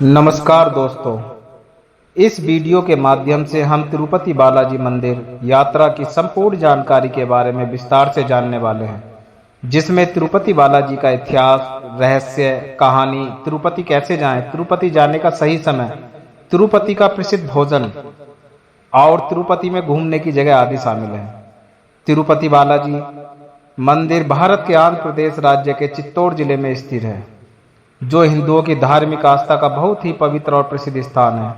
नमस्कार दोस्तों, इस वीडियो के माध्यम से हम तिरुपति बालाजी मंदिर यात्रा की संपूर्ण जानकारी के बारे में विस्तार से जानने वाले हैं, जिसमें तिरुपति बालाजी का इतिहास, रहस्य, कहानी, तिरुपति कैसे जाएं, तिरुपति जाने का सही समय, तिरुपति का प्रसिद्ध भोजन और तिरुपति में घूमने की जगह आदि शामिल हैं। तिरुपति बालाजी मंदिर भारत के आंध्र प्रदेश राज्य के चित्तौड़ जिले में स्थित है, जो हिंदुओं की धार्मिक आस्था का बहुत ही पवित्र और प्रसिद्ध स्थान है।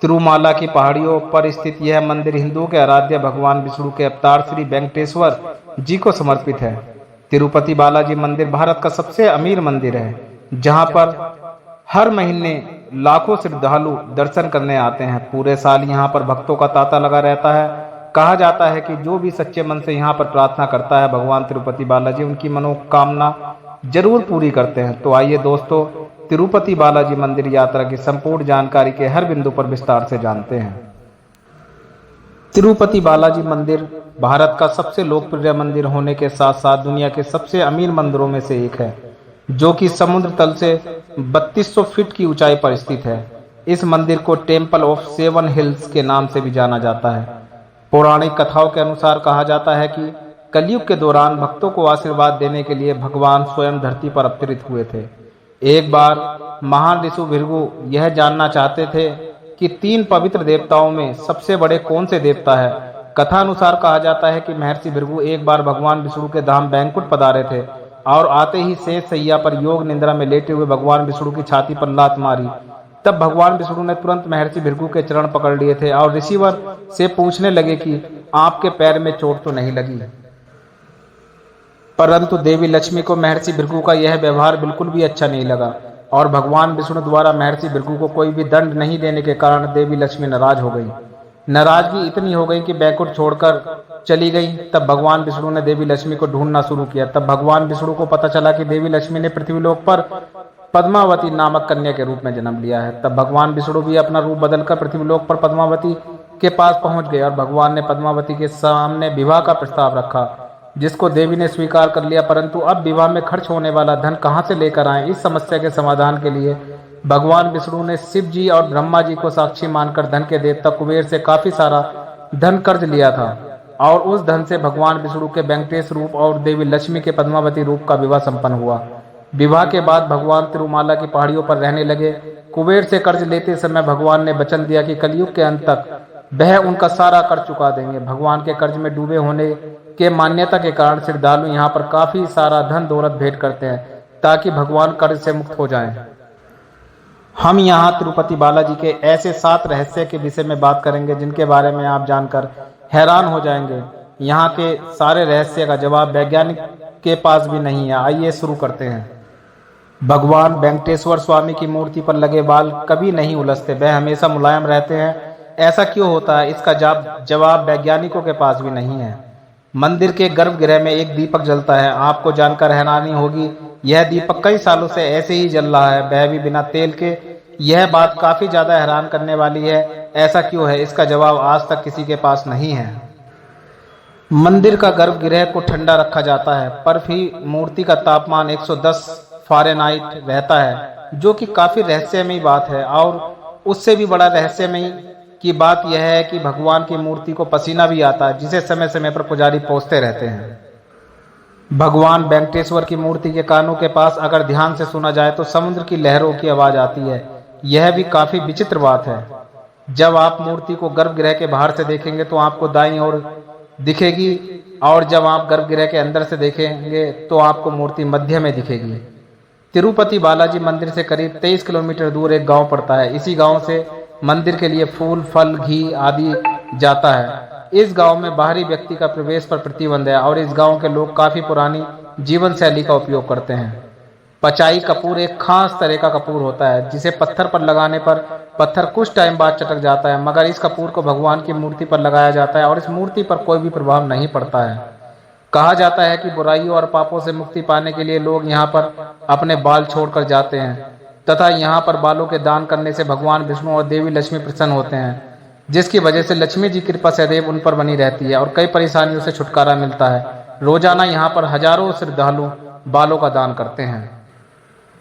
तिरुमाला की पहाड़ियों पर स्थित यह मंदिर हिंदुओं के आराध्य भगवान विष्णु के अवतार श्री वेंकटेश्वर जी को समर्पित है। तिरुपति बालाजी मंदिर भारत का सबसे अमीर मंदिर है, जहां पर हर महीने लाखों श्रद्धालु दर्शन करने आते हैं। पूरे साल यहां पर भक्तों का तांता लगा रहता है। कहा जाता है कि जो भी सच्चे मन से यहां पर प्रार्थना करता है, भगवान तिरुपति बालाजी उनकी मनोकामना जरूर पूरी करते हैं। तो आइए दोस्तों, तिरुपति बालाजी मंदिर यात्रा की संपूर्ण जानकारी के हर बिंदु पर विस्तार से जानते हैं। तिरुपति बालाजी मंदिर भारत का सबसे लोकप्रिय मंदिर होने के साथ साथ दुनिया के सबसे अमीर मंदिरों में से एक है, जो कि समुद्र तल से 3200 फीट की ऊंचाई पर स्थित है। इस मंदिर को टेम्पल ऑफ सेवन हिल्स के नाम से भी जाना जाता है। पौराणिक कथाओं के अनुसार कहा जाता है कि कलयुग के दौरान भक्तों को आशीर्वाद देने के लिए भगवान स्वयं धरती पर अवतरित हुए थे। एक बार महान ऋषि भृगु यह जानना चाहते थे कि 3 पवित्र देवताओं में सबसे बड़े कौन से देवता है। कथा अनुसार कहा जाता है कि महर्षि भृगु एक बार भगवान विष्णु के धाम बैंकुट पधारे थे और आते ही शेष सैया पर योग निद्रा में लेटे हुए भगवान विष्णु की छाती पर लात मारी। तब भगवान विष्णु ने तुरंत महर्षि भृगु के चरण पकड़ लिए थे और ऋषिवर से पूछने लगे कि आपके पैर में चोट तो नहीं लगी। परंतु देवी लक्ष्मी को महर्षि भृगु का यह व्यवहार बिल्कुल भी अच्छा नहीं लगा और भगवान विष्णु द्वारा महर्षि भृगु को कोई भी दंड नहीं देने के कारण देवी लक्ष्मी नाराज हो गई। नाराजगी इतनी हो गई कि बैकुंठ छोड़कर चली गई। तब भगवान विष्णु ने देवी लक्ष्मी को ढूंढना शुरू किया। तब भगवान विष्णु को पता चला कि देवी लक्ष्मी ने पृथ्वीलोक पर पद्मावती नामक कन्या के रूप में जन्म लिया है। तब भगवान विष्णु भी अपना रूप बदलकर पृथ्वीलोक पर पद्मावती के पास पहुंच गए और भगवान ने पद्मावती के सामने विवाह का प्रस्ताव रखा, जिसको देवी ने स्वीकार कर लिया। परंतु अब विवाह में खर्च होने वाला धन कहां से लेकर आए, इस समस्या के समाधान के लिए भगवान विष्णु ने शिव जी और ब्रह्मा जी को साक्षी मानकर धन के देवता कुबेर से काफी सारा धन कर्ज लिया था और उस धन से भगवान विष्णु के वेंकटेश रूप और देवी लक्ष्मी के पद्मावती रूप का विवाह संपन्न हुआ। विवाह के बाद भगवान तिरुमाला की पहाड़ियों पर रहने लगे। कुबेर से कर्ज लेते समय भगवान ने वचन दिया कि कलयुग के अंत तक वह उनका सारा कर्ज चुका देंगे। भगवान के कर्ज में डूबे होने के मान्यता के कारण श्रद्धालु यहाँ पर काफी सारा धन दौलत भेंट करते हैं ताकि भगवान कर्ज से मुक्त हो जाएं। हम यहाँ तिरुपति बालाजी के ऐसे 7 रहस्य के विषय में बात करेंगे जिनके बारे में आप जानकर हैरान हो जाएंगे। यहाँ के सारे रहस्य का जवाब वैज्ञानिक के पास भी नहीं है। आइए शुरू करते हैं। भगवान वेंकटेश्वर स्वामी की मूर्ति पर लगे बाल कभी नहीं उलझते, वह हमेशा मुलायम रहते हैं। ऐसा क्यों होता है, इसका जवाब वैज्ञानिकों के पास भी नहीं है। मंदिर के गर्भगृह में एक दीपक जलता है। आपको जानकर हैरानी होगी, यह दीपक कई सालों से ऐसे ही जल रहा है, वह भी बिना तेल के। यह बात काफी ज्यादा हैरान करने वाली है। ऐसा क्यों है, इसका जवाब आज तक किसी के पास नहीं है। मंदिर का गर्भगृह को ठंडा रखा जाता है, पर भी मूर्ति का तापमान 110 फ़ारेनहाइट रहता है, जो कि काफी रहस्यमयी बात है। और उससे भी बड़ा रहस्यमयी की बात यह है कि भगवान की मूर्ति को पसीना भी आता है, जिसे समय समय पर पुजारी पोंछते रहते हैं। भगवान वेंकटेश्वर की मूर्ति के कानों के पास अगर ध्यान से सुना जाए तो समुद्र की लहरों की आवाज आती है। यह भी काफी विचित्र बात है। जब आप मूर्ति को गर्भगृह के बाहर से देखेंगे तो आपको दाईं ओर दिखेगी और जब आप गर्भगृह के अंदर से देखेंगे तो आपको मूर्ति मध्य में दिखेगी। तिरुपति बालाजी मंदिर से करीब 23 किलोमीटर दूर एक गाँव पड़ता है। इसी गाँव से मंदिर के लिए फूल, फल, घी आदि जाता है। इस गांव में बाहरी व्यक्ति का प्रवेश पर प्रतिबंध है और इस गांव के लोग काफी पुरानी जीवन शैली का उपयोग करते हैं। पचाई कपूर एक खास तरह का कपूर होता है, जिसे पत्थर पर लगाने पर पत्थर कुछ टाइम बाद चटक जाता है, मगर इस कपूर को भगवान की मूर्ति पर लगाया जाता है और इस मूर्ति पर कोई भी प्रभाव नहीं पड़ता है। कहा जाता है कि बुराइयों और पापों से मुक्ति पाने के लिए लोग यहाँ पर अपने बाल छोड़कर जाते हैं तथा यहाँ पर बालों के दान करने से भगवान विष्णु और देवी लक्ष्मी प्रसन्न होते हैं, जिसकी वजह से लक्ष्मी जी की कृपा सदैव उन पर बनी रहती है और कई परेशानियों से छुटकारा मिलता है। रोजाना यहाँ पर हजारों श्रद्धालु बालों का दान करते हैं।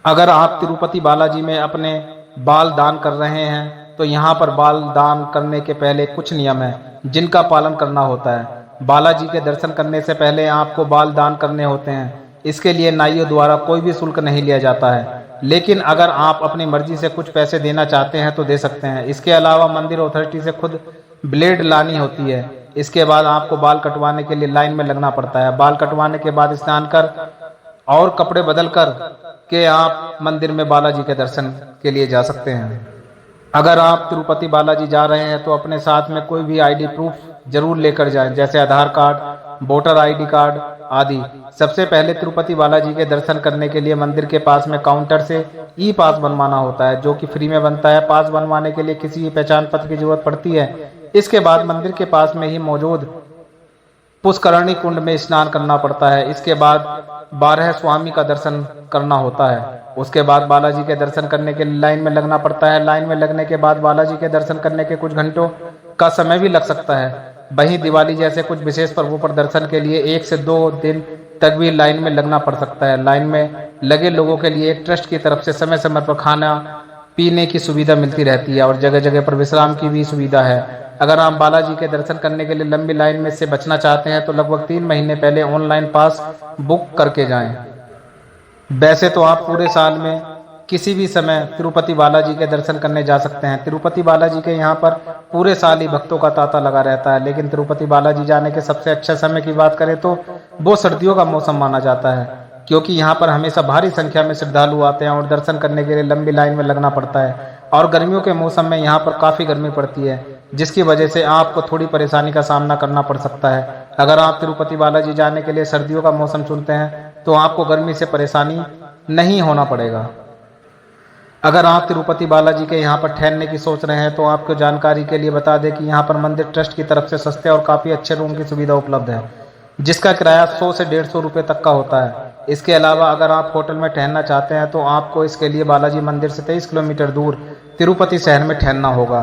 अगर आप तिरुपति बालाजी में अपने बाल दान कर रहे हैं तो यहाँ पर बाल दान करने के पहले कुछ नियम है जिनका पालन करना होता है। बालाजी के दर्शन करने से पहले आपको बाल दान करने होते हैं। इसके लिए नाइयों द्वारा कोई भी शुल्क नहीं लिया जाता है, लेकिन अगर आप अपनी मर्जी से कुछ पैसे देना चाहते हैं तो दे सकते हैं। इसके अलावा मंदिर अथॉरिटी से खुद ब्लेड लानी होती है। इसके बाद आपको बाल कटवाने के लिए लाइन में लगना पड़ता है। बाल कटवाने के बाद स्नान कर और कपड़े बदल कर के आप मंदिर में बालाजी के दर्शन के लिए जा सकते हैं। अगर आप तिरुपति बालाजी जा रहे हैं तो अपने साथ में कोई भी आईडी प्रूफ जरूर लेकर जाएं, जैसे आधार कार्ड, वोटर आईडी कार्ड आदि। सबसे पहले तिरुपति बालाजी के दर्शन करने के लिए मंदिर के पास में काउंटर से ई पास बनवाना होता है, जो कि फ्री में बनता है। पास बनवाने के लिए किसी पहचान पत्र की जरूरत पड़ती है। इसके बाद मंदिर के पास में ही मौजूद पुष्करणी कुंड में स्नान करना पड़ता है। इसके बाद 12 स्वामी का दर्शन करना होता है। उसके बाद बालाजी के दर्शन करने के लिए लाइन में लगना पड़ता है। लाइन में लगने के बाद बालाजी के दर्शन करने के कुछ घंटों का समय भी लग सकता है। वहीं दिवाली जैसे कुछ विशेष पर्वों पर दर्शन के लिए 1 से 2 दिन तक भी लाइन में लगना पड़ सकता है। लाइन में लगे लोगों के लिए एक ट्रस्ट की तरफ से समय समय पर खाना पीने की सुविधा मिलती रहती है और जगह जगह पर विश्राम की भी सुविधा है। अगर आप बालाजी के दर्शन करने के लिए लंबी लाइन में से बचना चाहते हैं तो लगभग 3 महीने पहले ऑनलाइन पास बुक करके जाएं। वैसे तो आप पूरे साल में किसी भी समय तिरुपति बालाजी के दर्शन करने जा सकते हैं। तिरुपति बालाजी के यहाँ पर पूरे साल ही भक्तों का तांता लगा रहता है, लेकिन तिरुपति बालाजी जाने के सबसे अच्छा समय की बात करें तो वो सर्दियों का मौसम माना जाता है, क्योंकि यहाँ पर हमेशा भारी संख्या में श्रद्धालु आते हैं और दर्शन करने के लिए लंबी लाइन में लगना पड़ता है। और गर्मियों के मौसम में यहाँ पर काफ़ी गर्मी पड़ती है, जिसकी वजह से आपको थोड़ी परेशानी का सामना करना पड़ सकता है। अगर आप तिरुपति बालाजी जाने के लिए सर्दियों का मौसम चुनते हैं तो आपको गर्मी से परेशानी नहीं होना पड़ेगा। अगर आप तिरुपति बालाजी के यहाँ पर ठहरने की सोच रहे हैं तो आपको जानकारी के लिए बता दें कि यहाँ पर मंदिर ट्रस्ट की तरफ से सस्ते और काफ़ी अच्छे रूम की सुविधा उपलब्ध है, जिसका किराया 100 से 150 रुपये तक का होता है। इसके अलावा अगर आप होटल में ठहरना चाहते हैं तो आपको इसके लिए बालाजी मंदिर से 23 किलोमीटर दूर तिरुपति शहर में ठहरना होगा।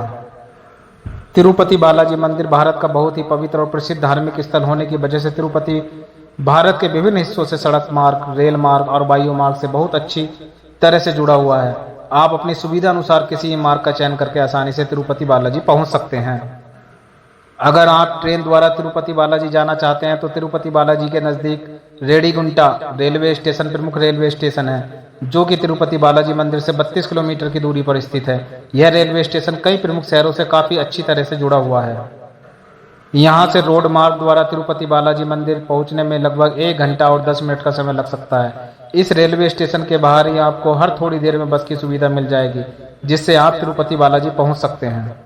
तिरुपति बालाजी मंदिर भारत का बहुत ही पवित्र और प्रसिद्ध धार्मिक स्थल होने की वजह से तिरुपति भारत के विभिन्न हिस्सों से सड़क मार्ग, रेल मार्ग और वायु मार्ग से बहुत अच्छी तरह से जुड़ा हुआ है। आप अपनी सुविधा अनुसार किसी मार्ग का चयन करके आसानी से तिरुपति बालाजी पहुंच सकते हैं। अगर आप ट्रेन द्वारा तिरुपति बालाजी जाना चाहते हैं तो तिरुपति बालाजी के नज़दीक रेणीगुंटा रेलवे स्टेशन प्रमुख रेलवे स्टेशन है, जो कि तिरुपति बालाजी मंदिर से 32 किलोमीटर की दूरी पर स्थित है। यह रेलवे स्टेशन कई प्रमुख शहरों से काफ़ी अच्छी तरह से जुड़ा हुआ है। यहाँ से रोड मार्ग द्वारा तिरुपति बालाजी मंदिर पहुँचने में लगभग 1 घंटा और 10 मिनट का समय लग सकता है। इस रेलवे स्टेशन के बाहर ही आपको हर थोड़ी देर में बस की सुविधा मिल जाएगी, जिससे आप तिरुपति बालाजी पहुँच सकते हैं।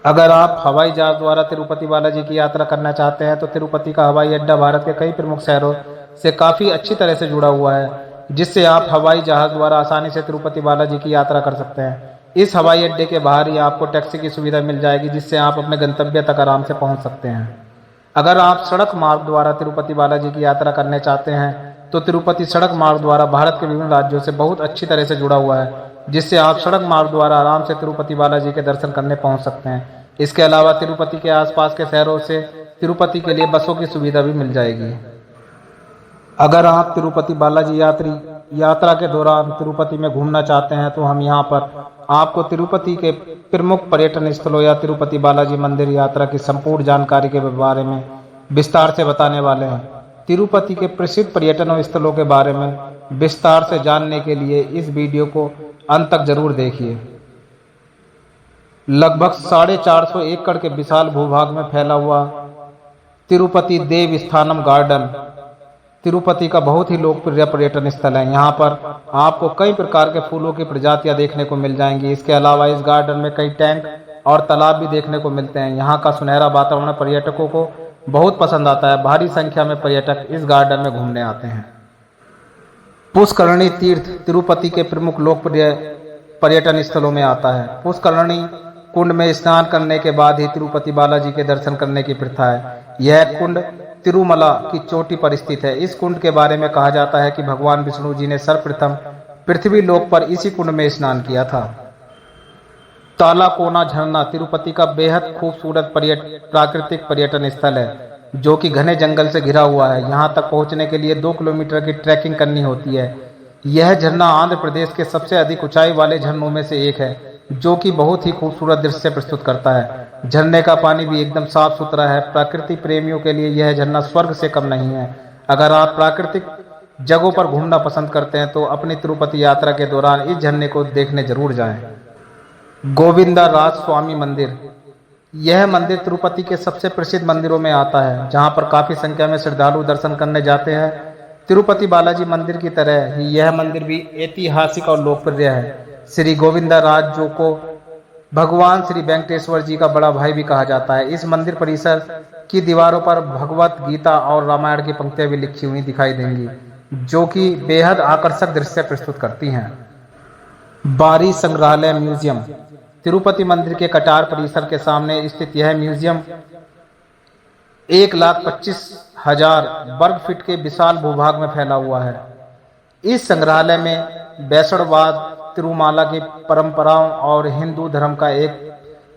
अगर आप हवाई जहाज द्वारा तिरुपति बालाजी की यात्रा करना चाहते हैं तो तिरुपति का हवाई अड्डा भारत के कई प्रमुख शहरों से काफ़ी अच्छी तरह से जुड़ा हुआ है, जिससे आप हवाई जहाज द्वारा आसानी से तिरुपति बालाजी की यात्रा कर सकते हैं। इस हवाई अड्डे के बाहर ही आपको टैक्सी की सुविधा मिल जाएगी, जिससे आप अपने गंतव्य तक आराम से पहुंच सकते हैं। अगर आप सड़क मार्ग द्वारा तिरुपति बालाजी की यात्रा करना चाहते हैं तो तिरुपति सड़क मार्ग द्वारा भारत के विभिन्न राज्यों से बहुत अच्छी तरह से जुड़ा हुआ है, जिससे आप सड़क मार्ग द्वारा आराम से तिरुपति बालाजी के दर्शन करने पहुंच सकते हैं। इसके अलावा तिरुपति के आसपास के शहरों से तिरुपति के लिए बसों की सुविधा भी मिल जाएगी। अगर आप तिरुपति बालाजी यात्रा के दौरान तिरुपति में घूमना चाहते हैं तो हम यहाँ पर आपको तिरुपति के प्रमुख पर्यटन स्थलों या तिरुपति बालाजी मंदिर यात्रा की संपूर्ण जानकारी के बारे में विस्तार से बताने वाले हैं। तिरुपति के प्रसिद्ध पर्यटन स्थलों के बारे में विस्तार से जानने के लिए इस वीडियो को अंत तक जरूर देखिए। लगभग 450 एकड़ के विशाल भूभाग में फैला हुआ तिरुपति देव स्थानम गार्डन तिरुपति का बहुत ही लोकप्रिय पर्यटन स्थल है। यहाँ पर आपको कई प्रकार के फूलों की प्रजातियां देखने को मिल जाएंगी। इसके अलावा इस गार्डन में कई टैंक और तालाब भी देखने को मिलते हैं। यहाँ का सुनहरा वातावरण पर्यटकों को बहुत पसंद आता है। भारी संख्या में पर्यटक इस गार्डन में घूमने आते हैं। पुष्करणी तीर्थ तिरुपति के प्रमुख लोकप्रिय पर्यटन स्थलों में आता है। पुष्करणी कुंड में स्नान करने के बाद ही तिरुपति बालाजी के दर्शन करने की प्रथा है। यह कुंड तिरुमला की चोटी पर स्थित है। इस कुंड के बारे में कहा जाता है कि भगवान विष्णु जी ने सर्वप्रथम पृथ्वी लोक पर इसी कुंड में स्नान किया था। तालाकोना झरना तिरुपति का बेहद खूबसूरत प्राकृतिक पर्यटन स्थल है, जो कि घने जंगल से घिरा हुआ है। यहाँ तक पहुँचने के लिए 2 किलोमीटर की ट्रैकिंग करनी होती है। यह झरना आंध्र प्रदेश के सबसे अधिक ऊंचाई वाले झरनों में से एक है, जो कि बहुत ही खूबसूरत दृश्य प्रस्तुत करता है। झरने का पानी भी एकदम साफ सुथरा है। प्रकृति प्रेमियों के लिए यह झरना स्वर्ग से कम नहीं है। अगर आप प्राकृतिक जगहों पर घूमना पसंद करते हैं तो अपनी तिरुपति यात्रा के दौरान इस झरने को देखने जरूर जाएं। गोविंदराज स्वामी मंदिर। यह मंदिर तिरुपति के सबसे प्रसिद्ध मंदिरों में आता है, जहां पर काफी संख्या में श्रद्धालु दर्शन करने जाते हैं। तिरुपति बालाजी मंदिर की तरह ही यह मंदिर भी ऐतिहासिक और लोकप्रिय है। श्री गोविंदराज जो को भगवान श्री वेंकटेश्वर जी का बड़ा भाई भी कहा जाता है। इस मंदिर परिसर की दीवारों पर भगवत गीता और रामायण की पंक्तियां भी लिखी हुई दिखाई देंगी, जो कि बेहद आकर्षक दृश्य प्रस्तुत करती हैं। बारी संग्रहालय म्यूजियम। तिरुपति मंदिर के कटार परिसर के सामने स्थित यह म्यूजियम 1,25,000 वर्ग फीट के विशाल भूभाग में फैला हुआ है। इस संग्रहालय में वैष्णववाद, तिरुमाला की परंपराओं और हिंदू धर्म का एक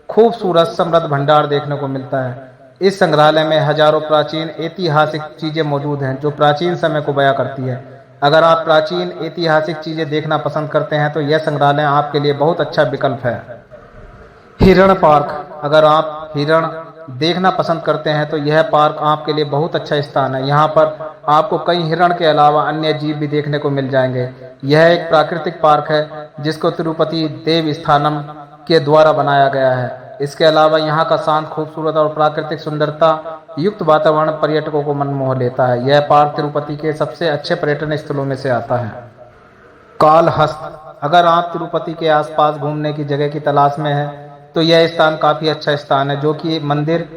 खूबसूरत समृद्ध भंडार देखने को मिलता है। इस संग्रहालय में हजारों प्राचीन ऐतिहासिक चीजें मौजूद हैं, जो प्राचीन समय को बयां करती है। अगर आप प्राचीन ऐतिहासिक चीजें देखना पसंद करते हैं तो यह संग्रहालय आपके लिए बहुत अच्छा विकल्प है। हिरण पार्क। अगर आप हिरण देखना पसंद करते हैं तो यह पार्क आपके लिए बहुत अच्छा स्थान है। यहाँ पर आपको कई हिरण के अलावा अन्य जीव भी देखने को मिल जाएंगे। यह एक प्राकृतिक पार्क है जिसको तिरुपति देवस्थानम के द्वारा बनाया गया है। इसके अलावा यहाँ का शांत, खूबसूरत और प्राकृतिक सुंदरता युक्त वातावरण पर्यटकों को मनमोह लेता है। यह पार्क तिरुपति के सबसे अच्छे पर्यटन स्थलों में से आता है। कालहस्त। अगर आप तिरुपति के आसपास घूमने की जगह की तलाश में हैं तो यह स्थान काफी अच्छा स्थान है, जो कि मंदिर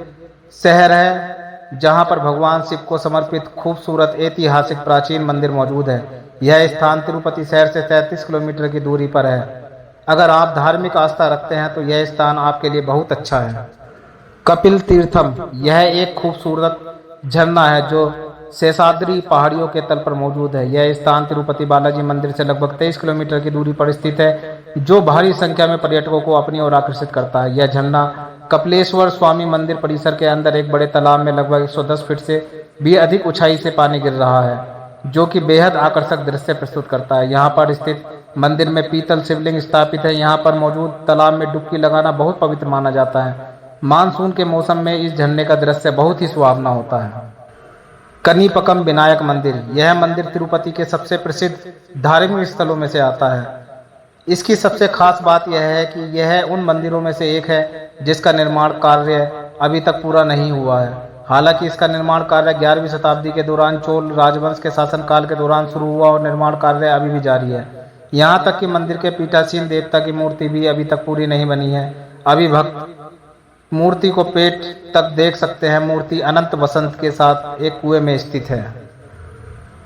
शहर है जहां पर भगवान शिव को समर्पित खूबसूरत ऐतिहासिक प्राचीन मंदिर मौजूद है। यह स्थान तिरुपति शहर से 33 किलोमीटर की दूरी पर है। अगर आप धार्मिक आस्था रखते हैं तो यह स्थान आपके लिए बहुत अच्छा है। कपिल तीर्थम। यह एक खूबसूरत झरना है जो शेषाद्री पहाड़ियों के तल पर मौजूद है। यह स्थान तिरुपति बालाजी मंदिर से लगभग 23 किलोमीटर की दूरी पर स्थित है, जो भारी संख्या में पर्यटकों को अपनी ओर आकर्षित करता है। यह झरना कपिलेश्वर स्वामी मंदिर परिसर के अंदर एक बड़े तालाब में लगभग 110 फीट से भी अधिक ऊंचाई से पानी गिर रहा है, जो कि बेहद आकर्षक दृश्य प्रस्तुत करता है। यहाँ पर स्थित मंदिर में पीतल शिवलिंग स्थापित है। यहाँ पर मौजूद तालाब में डुबकी लगाना बहुत पवित्र माना जाता है। मानसून के मौसम में इस झरने का दृश्य बहुत ही सुहावना होता है। कनीपकम विनायक मंदिर। यह मंदिर तिरुपति के सबसे प्रसिद्ध धार्मिक स्थलों में से आता है। इसकी सबसे खास बात यह है कि यह उन मंदिरों में से एक है जिसका निर्माण कार्य अभी तक पूरा नहीं हुआ है। हालांकि इसका निर्माण कार्य 11वीं शताब्दी के दौरान चोल राजवंश के शासनकाल के दौरान शुरू हुआ और निर्माण कार्य अभी भी जारी है। यहाँ तक कि मंदिर के पीठासीन देवता की मूर्ति भी अभी तक पूरी नहीं बनी है। अभी भक्त मूर्ति को पेट तक देख सकते हैं। मूर्ति अनंत वसंत के साथ एक कुएं में स्थित है।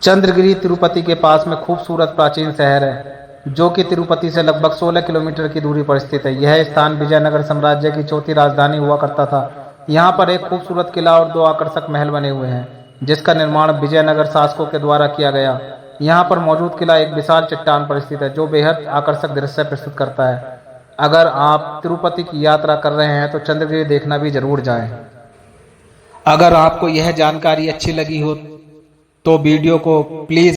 चंद्रगिरी तिरुपति के पास में खूबसूरत प्राचीन शहर है, जो कि तिरुपति से लगभग 16 किलोमीटर की दूरी पर स्थित है। यह स्थान विजयनगर साम्राज्य की चौथी राजधानी हुआ करता था। यहाँ पर एक खूबसूरत किला और 2 आकर्षक महल बने हुए हैं, जिसका निर्माण विजयनगर शासकों के द्वारा किया गया। यहाँ पर मौजूद किला एक विशाल चट्टान पर स्थित है, जो बेहद आकर्षक दृश्य प्रस्तुत करता है। अगर आप तिरुपति की यात्रा कर रहे हैं तो चंद्रगिरी देखना भी जरूर जाएं। अगर आपको यह जानकारी अच्छी लगी हो तो वीडियो को प्लीज